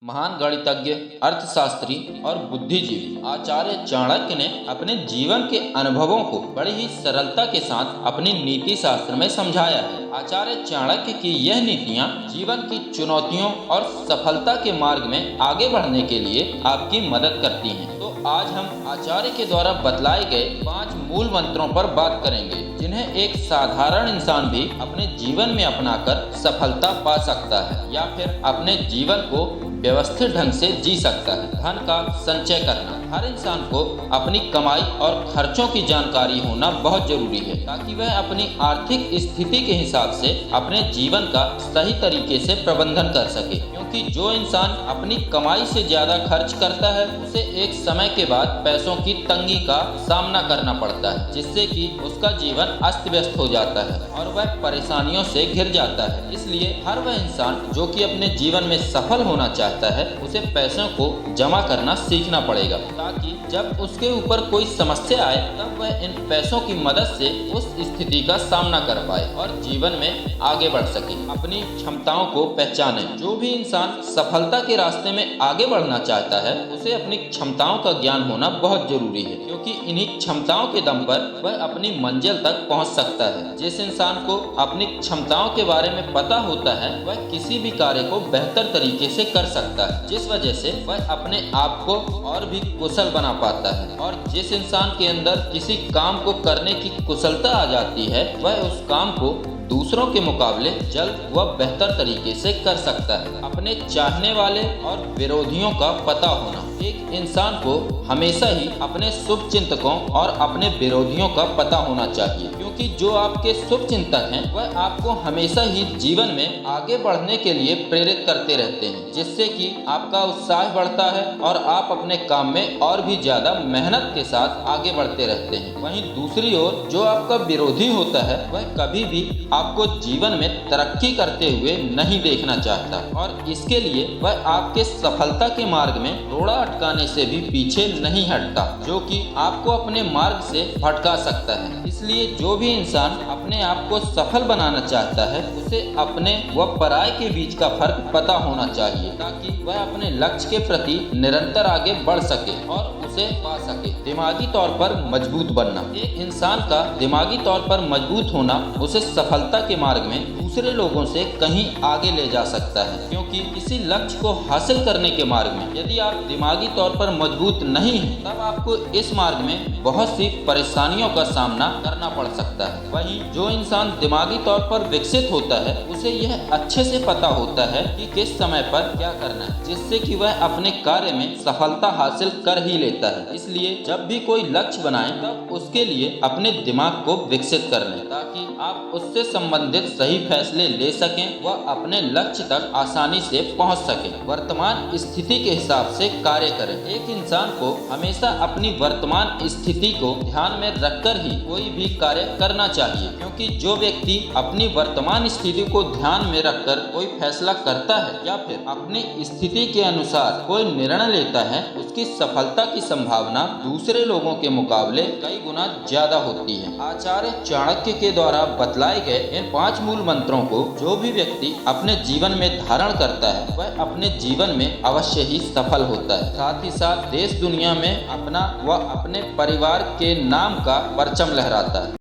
महान गणितज्ञ, अर्थशास्त्री और बुद्धिजीवी आचार्य चाणक्य ने अपने जीवन के अनुभवों को बड़ी ही सरलता के साथ अपनी नीति शास्त्र में समझाया है। आचार्य चाणक्य की यह नीतियाँ जीवन की चुनौतियों और सफलता के मार्ग में आगे बढ़ने के लिए आपकी मदद करती हैं। तो आज हम आचार्य के द्वारा बतलाए गए 5 मूल मंत्रों पर बात करेंगे, जिन्हें एक साधारण इंसान भी अपने जीवन में अपनाकर सफलता पा सकता है या फिर अपने जीवन को व्यवस्थित ढंग से जी सकता है। धन का संचय करना। हर इंसान को अपनी कमाई और खर्चों की जानकारी होना बहुत जरूरी है, ताकि वह अपनी आर्थिक स्थिति के हिसाब से अपने जीवन का सही तरीके से प्रबंधन कर सके। क्योंकि जो इंसान अपनी कमाई से ज्यादा खर्च करता है, उसे एक समय के बाद पैसों की तंगी का सामना करना पड़ता है, जिससे कि उसका जीवन अस्त व्यस्त हो जाता है और वह परेशानियों से घिर जाता है। इसलिए हर वह इंसान जो कि अपने जीवन में सफल होना चाहता है, उसे पैसों को जमा करना सीखना पड़ेगा, ताकि जब उसके ऊपर कोई समस्या आए तब वह इन पैसों की मदद से उस स्थिति का सामना कर पाए और जीवन में आगे बढ़ सके। अपनी क्षमताओं को पहचाने। जो भी इंसान सफलता के रास्ते में आगे बढ़ना चाहता है, उसे अपनी क्षमताओं का ज्ञान होना बहुत जरूरी है, क्योंकि इन्हीं क्षमताओं के दम पर वह अपनी मंजिल तक पहुंच सकता है। जिस इंसान को अपनी क्षमताओं के बारे में पता होता है, वह किसी भी कार्य को बेहतर तरीके से कर सकता है, जिस वजह से वह अपने आप को और भी कुशल बना पाता है। और जिस इंसान के अंदर किसी काम को करने की कुशलता आ जाती है, वह उस काम को दूसरों के मुकाबले जल्द व बेहतर तरीके से कर सकता है। अपने चाहने वाले और विरोधियों का पता होना। एक इंसान को हमेशा ही अपने शुभ चिंतकों और अपने विरोधियों का पता होना चाहिए, क्योंकि जो आपके शुभ चिंतक हैं, वह आपको हमेशा ही जीवन में आगे बढ़ने के लिए प्रेरित करते रहते हैं, जिससे कि आपका उत्साह बढ़ता है और आप अपने काम में और भी ज्यादा मेहनत के साथ आगे बढ़ते रहते हैं। वहीं दूसरी ओर जो आपका विरोधी होता है, वह कभी भी आपको जीवन में तरक्की करते हुए नहीं देखना चाहता और इसके लिए वह आपके सफलता के मार्ग में रोड़ा अटकाने से भी पीछे नहीं हटता, जो कि आपको अपने मार्ग से भटका सकता है। इसलिए जो भी इंसान अपने आप को सफल बनाना चाहता है, उसे अपने व पराये के बीच का फर्क पता होना चाहिए, ताकि वह अपने लक्ष्य के प्रति निरंतर आगे बढ़ सके और उसे पा सके। दिमागी तौर पर मजबूत बनना। एक इंसान का दिमागी तौर पर मजबूत होना उसे सफलता के मार्ग में दूसरे लोगों से कहीं आगे ले जा सकता है, क्योंकि किसी लक्ष्य को हासिल करने के मार्ग में यदि आप दिमागी तौर पर मजबूत नहीं हैं, तब आपको इस मार्ग में बहुत सी परेशानियों का सामना करना पड़ सकता है। वहीं जो इंसान दिमागी तौर पर विकसित होता है, उसे यह अच्छे से पता होता है कि किस समय पर क्या करना है, जिससे कि वह अपने कार्य में सफलता हासिल कर ही लेता है। इसलिए जब भी कोई लक्ष्य बनाएं, तब उसके लिए अपने दिमाग को विकसित कर लें, ताकि आप उससे संबंधित सही फैसले ले सकें व अपने लक्ष्य तक आसानी से पहुंच सकें। वर्तमान स्थिति के हिसाब से कार्य करें। एक इंसान को हमेशा अपनी वर्तमान स्थिति को ध्यान में रखकर ही कोई भी कार्य करना चाहिए, क्योंकि जो व्यक्ति अपनी वर्तमान स्थिति को ध्यान में रखकर कोई फैसला करता है या फिर अपनी स्थिति के अनुसार कोई निर्णय लेता है, उसकी सफलता की संभावना दूसरे लोगों के मुकाबले कई गुना ज्यादा होती है। आचार्य चाणक्य के द्वारा बतलाए गए इन 5 मूल मंत्रों को जो भी व्यक्ति अपने जीवन में धारण करता है, वह अपने जीवन में अवश्य ही सफल होता है। साथ ही साथ देश दुनिया में अपना व अपने परिवार के नाम का परचम लहराता है।